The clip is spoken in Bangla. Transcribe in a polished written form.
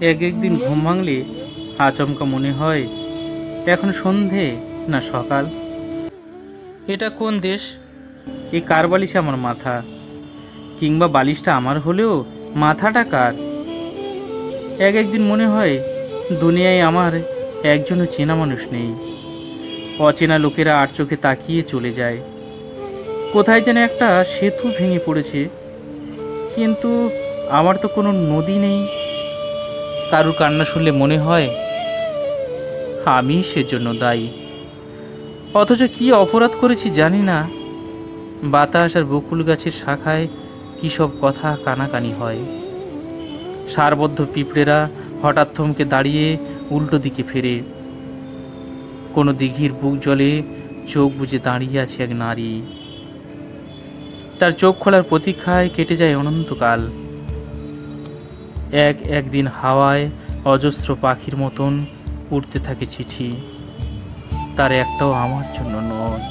এক একদিন ঘুম ভাঙলে আচমকা মনে হয় এখন সন্ধে না সকাল। এটা কোন দেশ? এই কার বালিশে আমার মাথা? কিংবা বালিশটা আমার হলেও মাথাটা কার? এক একদিন মনে হয় দুনিয়ায় আমার একজনও চেনা মানুষ নেই। অচেনা লোকেরা আর চোখে তাকিয়ে চলে যায়। কোথায় যেন একটা সেতু ভেঙে পড়েছে, কিন্তু আমার তো কোনো নদী নেই। কারুর কান্না শুনলে মনে হয় আমি সেজন্য দায়ী। অথচ কি অপরাধ করেছি জানি না। বাতাস আর বকুল গাছের শাখায় কী সব কথা কানাকানি হয়। সারবদ্ধ পিঁপড়েরা হঠাৎ থমকে দাঁড়িয়ে উল্টো দিকে ফেরে। কোনো দিঘির বুক জলে চোখ বুজে দাঁড়িয়ে আছে এক নারী। তার চোখ খোলার প্রতীক্ষায় কেটে যায় অনন্তকাল। একদিন হাওয়ায় অজস্র পাখির মতন উড়তে থাকে চিঠি, তার একটাও আমার জন্য নয়।